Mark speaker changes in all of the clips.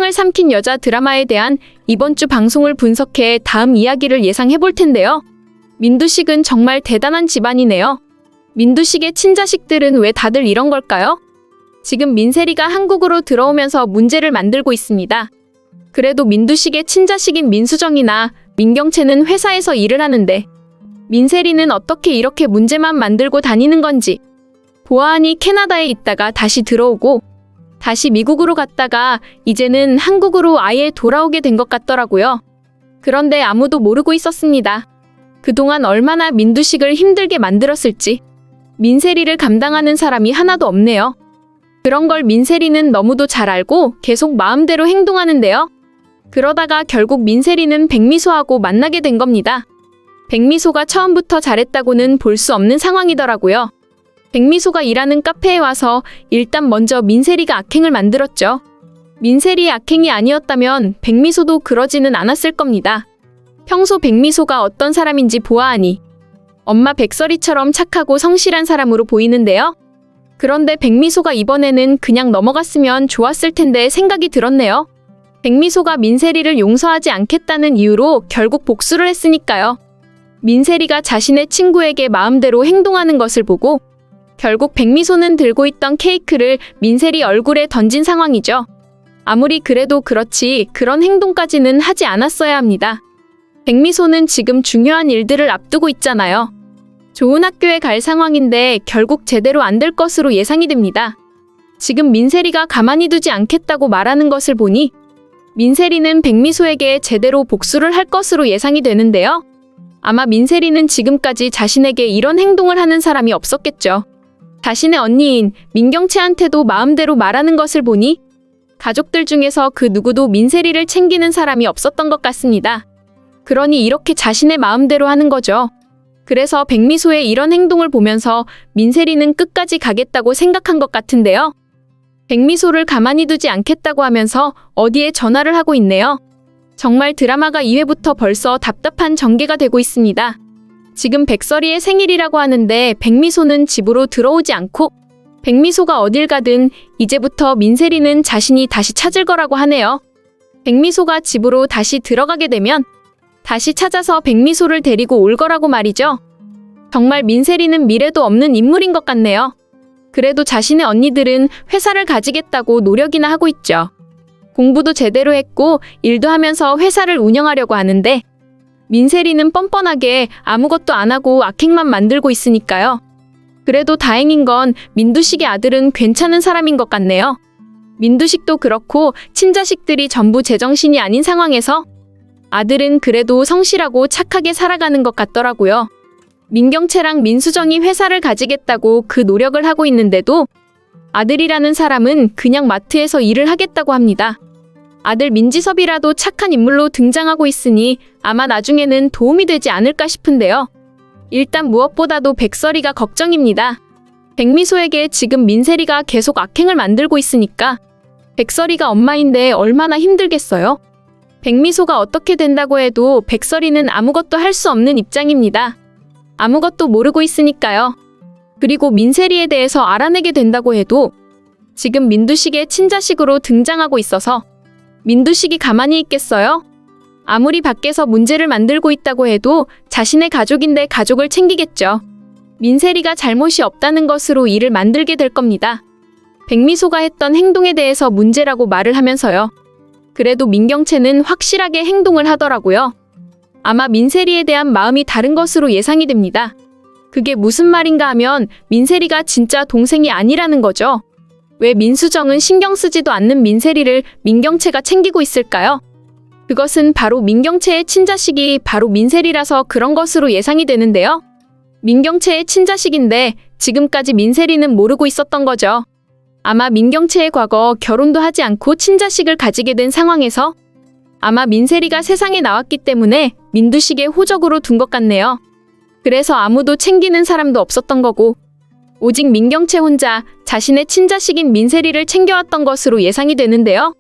Speaker 1: 흥행을 삼킨 여자 드라마에 대한 이번 주 방송을 분석해 다음 이야기를 예상해 볼 텐데요. 민두식은 정말 대단한 집안이네요. 민두식의 친자식들은 왜 다들 이런 걸까요? 지금 민세리가 한국으로 들어오면서 문제를 만들고 있습니다. 그래도 민두식의 친자식인 민수정이나 민경채는 회사에서 일을 하는데 민세리는 어떻게 이렇게 문제만 만들고 다니는 건지. 보아하니 캐나다에 있다가 다시 들어오고 다시 미국으로 갔다가 이제는 한국으로 아예 돌아오게 된 것 같더라고요. 그런데 아무도 모르고 있었습니다. 그동안 얼마나 민두식을 힘들게 만들었을지. 민세리를 감당하는 사람이 하나도 없네요. 그런 걸 민세리는 너무도 잘 알고 계속 마음대로 행동하는데요. 그러다가 결국 민세리는 백미소하고 만나게 된 겁니다. 백미소가 처음부터 잘했다고는 볼 수 없는 상황이더라고요. 백미소가 일하는 카페에 와서 일단 먼저 민세리가 악행을 만들었죠. 민세리의 악행이 아니었다면 백미소도 그러지는 않았을 겁니다. 평소 백미소가 어떤 사람인지 보아하니 엄마 백설이처럼 착하고 성실한 사람으로 보이는데요. 그런데 백미소가 이번에는 그냥 넘어갔으면 좋았을 텐데 생각이 들었네요. 백미소가 민세리를 용서하지 않겠다는 이유로 결국 복수를 했으니까요. 민세리가 자신의 친구에게 마음대로 행동하는 것을 보고 결국 백미소는 들고 있던 케이크를 민세리 얼굴에 던진 상황이죠. 아무리 그래도 그렇지 그런 행동까지는 하지 않았어야 합니다. 백미소는 지금 중요한 일들을 앞두고 있잖아요. 좋은 학교에 갈 상황인데 결국 제대로 안 될 것으로 예상이 됩니다. 지금 민세리가 가만히 두지 않겠다고 말하는 것을 보니 민세리는 백미소에게 제대로 복수를 할 것으로 예상이 되는데요. 아마 민세리는 지금까지 자신에게 이런 행동을 하는 사람이 없었겠죠. 자신의 언니인 민경채한테도 마음대로 말하는 것을 보니 가족들 중에서 그 누구도 민세리를 챙기는 사람이 없었던 것 같습니다. 그러니 이렇게 자신의 마음대로 하는 거죠. 그래서 백미소의 이런 행동을 보면서 민세리는 끝까지 가겠다고 생각한 것 같은데요. 백미소를 가만히 두지 않겠다고 하면서 어디에 전화를 하고 있네요. 정말 드라마가 2회부터 벌써 답답한 전개가 되고 있습니다. 지금 백설이의 생일이라고 하는데 백미소는 집으로 들어오지 않고 백미소가 어딜 가든 이제부터 민세리는 자신이 다시 찾을 거라고 하네요. 백미소가 집으로 다시 들어가게 되면 다시 찾아서 백미소를 데리고 올 거라고 말이죠. 정말 민세리는 미래도 없는 인물인 것 같네요. 그래도 자신의 언니들은 회사를 가지겠다고 노력이나 하고 있죠. 공부도 제대로 했고 일도 하면서 회사를 운영하려고 하는데 민세리는 뻔뻔하게 아무것도 안 하고 악행만 만들고 있으니까요. 그래도 다행인 건 민두식의 아들은 괜찮은 사람인 것 같네요. 민두식도 그렇고 친자식들이 전부 제정신이 아닌 상황에서 아들은 그래도 성실하고 착하게 살아가는 것 같더라고요. 민경채랑 민수정이 회사를 가지겠다고 그 노력을 하고 있는데도 아들이라는 사람은 그냥 마트에서 일을 하겠다고 합니다. 아들 민지섭이라도 착한 인물로 등장하고 있으니 아마 나중에는 도움이 되지 않을까 싶은데요. 일단 무엇보다도 백설이가 걱정입니다. 백미소에게 지금 민세리가 계속 악행을 만들고 있으니까 백설이가 엄마인데 얼마나 힘들겠어요? 백미소가 어떻게 된다고 해도 백설이는 아무것도 할 수 없는 입장입니다. 아무것도 모르고 있으니까요. 그리고 민세리에 대해서 알아내게 된다고 해도 지금 민두식의 친자식으로 등장하고 있어서 민두식이 가만히 있겠어요? 아무리 밖에서 문제를 만들고 있다고 해도 자신의 가족인데 가족을 챙기겠죠. 민세리가 잘못이 없다는 것으로 일을 만들게 될 겁니다. 백미소가 했던 행동에 대해서 문제라고 말을 하면서요. 그래도 민경채는 확실하게 행동을 하더라고요. 아마 민세리에 대한 마음이 다른 것으로 예상이 됩니다. 그게 무슨 말인가 하면 민세리가 진짜 동생이 아니라는 거죠. 왜 민수정은 신경 쓰지도 않는 민세리를 민경채가 챙기고 있을까요? 그것은 바로 민경채의 친자식이 바로 민세리라서 그런 것으로 예상이 되는데요. 민경채의 친자식인데 지금까지 민세리는 모르고 있었던 거죠. 아마 민경채의 과거 결혼도 하지 않고 친자식을 가지게 된 상황에서 아마 민세리가 세상에 나왔기 때문에 민두식의 호적으로 둔 것 같네요. 그래서 아무도 챙기는 사람도 없었던 거고 오직 민경채 혼자 자신의 친자식인 민세리를 챙겨왔던 것으로 예상이 되는데요.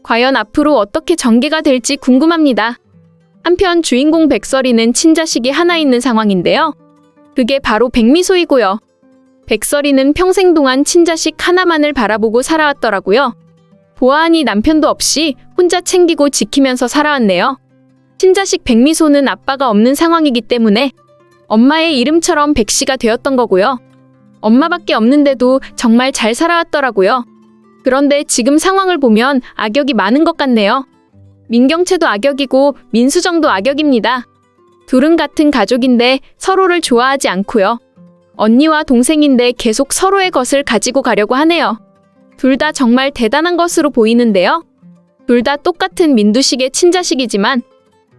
Speaker 1: 과연 앞으로 어떻게 전개가 될지 궁금합니다. 한편 주인공 백설이는 친자식이 하나 있는 상황인데요. 그게 바로 백미소이고요. 백설이는 평생 동안 친자식 하나만을 바라보고 살아왔더라고요. 보아하니 남편도 없이 혼자 챙기고 지키면서 살아왔네요. 친자식 백미소는 아빠가 없는 상황이기 때문에 엄마의 이름처럼 백씨가 되었던 거고요. 엄마밖에 없는데도 정말 잘 살아왔더라고요. 그런데 지금 상황을 보면 악역이 많은 것 같네요. 민경채도 악역이고 민수정도 악역입니다. 둘은 같은 가족인데 서로를 좋아하지 않고요. 언니와 동생인데 계속 서로의 것을 가지고 가려고 하네요. 둘 다 정말 대단한 것으로 보이는데요. 둘 다 똑같은 민두식의 친자식이지만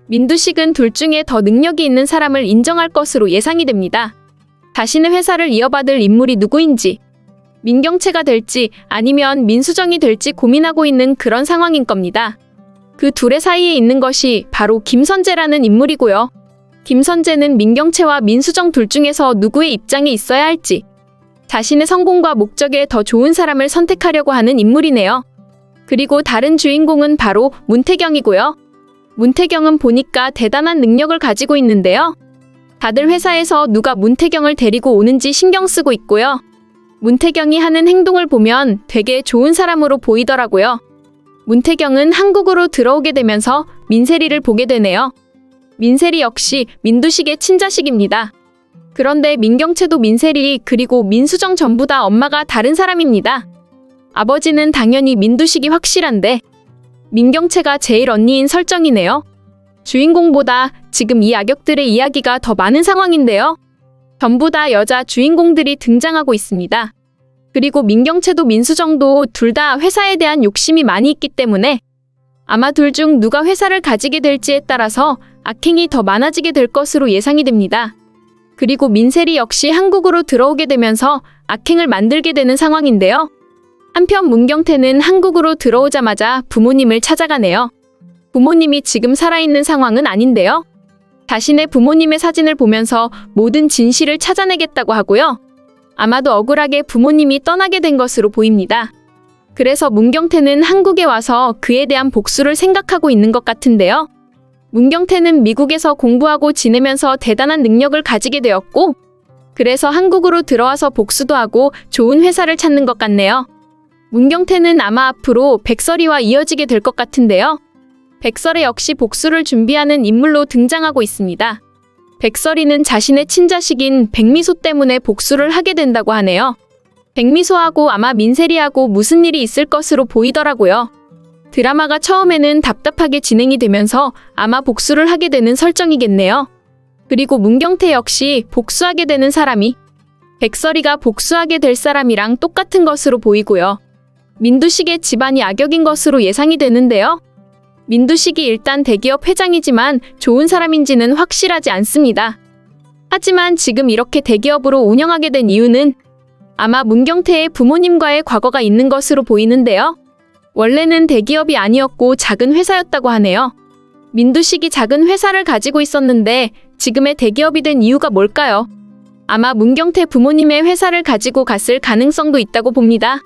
Speaker 1: 민두식은 둘 중에 더 능력이 있는 사람을 인정할 것으로 예상이 됩니다. 자신의 회사를 이어받을 인물이 누구인지, 민경채가 될지 아니면 민수정이 될지 고민하고 있는 그런 상황인 겁니다. 그 둘의 사이에 있는 것이 바로 김선재라는 인물이고요. 김선재는 민경채와 민수정 둘 중에서 누구의 입장에 있어야 할지, 자신의 성공과 목적에 더 좋은 사람을 선택하려고 하는 인물이네요. 그리고 다른 주인공은 바로 문태경이고요. 문태경은 보니까 대단한 능력을 가지고 있는데요. 다들 회사에서 누가 문태경을 데리고 오는지 신경 쓰고 있고요. 문태경이 하는 행동을 보면 되게 좋은 사람으로 보이더라고요. 문태경은 한국으로 들어오게 되면서 민세리를 보게 되네요. 민세리 역시 민두식의 친자식입니다. 그런데 민경채도 민세리 그리고 민수정 전부 다 엄마가 다른 사람입니다. 아버지는 당연히 민두식이 확실한데 민경채가 제일 언니인 설정이네요. 주인공보다 지금 이 악역들의 이야기가 더 많은 상황인데요. 전부 다 여자 주인공들이 등장하고 있습니다. 그리고 민경채도 민수정도 둘 다 회사에 대한 욕심이 많이 있기 때문에 아마 둘 중 누가 회사를 가지게 될지에 따라서 악행이 더 많아지게 될 것으로 예상이 됩니다. 그리고 민세리 역시 한국으로 들어오게 되면서 악행을 만들게 되는 상황인데요. 한편 문경태는 한국으로 들어오자마자 부모님을 찾아가네요. 부모님이 지금 살아있는 상황은 아닌데요. 자신의 부모님의 사진을 보면서 모든 진실을 찾아내겠다고 하고요. 아마도 억울하게 부모님이 떠나게 된 것으로 보입니다. 그래서 문경태는 한국에 와서 그에 대한 복수를 생각하고 있는 것 같은데요. 문경태는 미국에서 공부하고 지내면서 대단한 능력을 가지게 되었고, 그래서 한국으로 들어와서 복수도 하고 좋은 회사를 찾는 것 같네요. 문경태는 아마 앞으로 백설이와 이어지게 될 것 같은데요. 백설이 역시 복수를 준비하는 인물로 등장하고 있습니다. 백설이는 자신의 친자식인 백미소 때문에 복수를 하게 된다고 하네요. 백미소하고 아마 민세리하고 무슨 일이 있을 것으로 보이더라고요. 드라마가 처음에는 답답하게 진행이 되면서 아마 복수를 하게 되는 설정이겠네요. 그리고 문경태 역시 복수하게 되는 사람이 백설이가 복수하게 될 사람이랑 똑같은 것으로 보이고요. 민두식의 집안이 악역인 것으로 예상이 되는데요. 민두식이 일단 대기업 회장이지만 좋은 사람인지는 확실하지 않습니다. 하지만 지금 이렇게 대기업으로 운영하게 된 이유는 아마 문경태의 부모님과의 과거가 있는 것으로 보이는데요. 원래는 대기업이 아니었고 작은 회사였다고 하네요. 민두식이 작은 회사를 가지고 있었는데 지금의 대기업이 된 이유가 뭘까요? 아마 문경태 부모님의 회사를 가지고 갔을 가능성도 있다고 봅니다.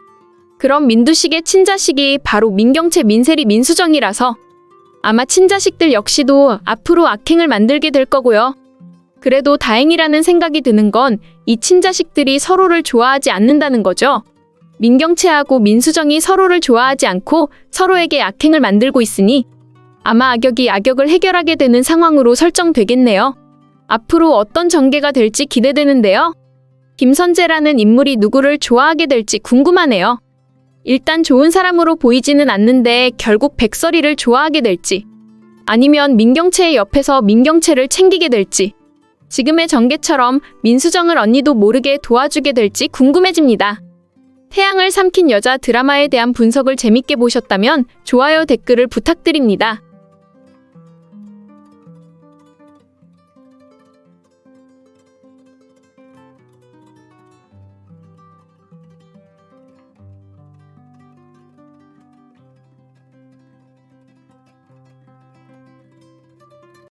Speaker 1: 그럼 민두식의 친자식이 바로 민경채, 민세리, 민수정이라서 아마 친자식들 역시도 앞으로 악행을 만들게 될 거고요. 그래도 다행이라는 생각이 드는 건 이 친자식들이 서로를 좋아하지 않는다는 거죠. 민경채하고 민수정이 서로를 좋아하지 않고 서로에게 악행을 만들고 있으니 아마 악역이 악역을 해결하게 되는 상황으로 설정되겠네요. 앞으로 어떤 전개가 될지 기대되는데요. 김선재라는 인물이 누구를 좋아하게 될지 궁금하네요. 일단 좋은 사람으로 보이지는 않는데 결국 백설이를 좋아하게 될지 아니면 민경채의 옆에서 민경채를 챙기게 될지 지금의 전개처럼 민수정을 언니도 모르게 도와주게 될지 궁금해집니다. 태양을 삼킨 여자 드라마에 대한 분석을 재밌게 보셨다면 좋아요, 댓글을 부탁드립니다.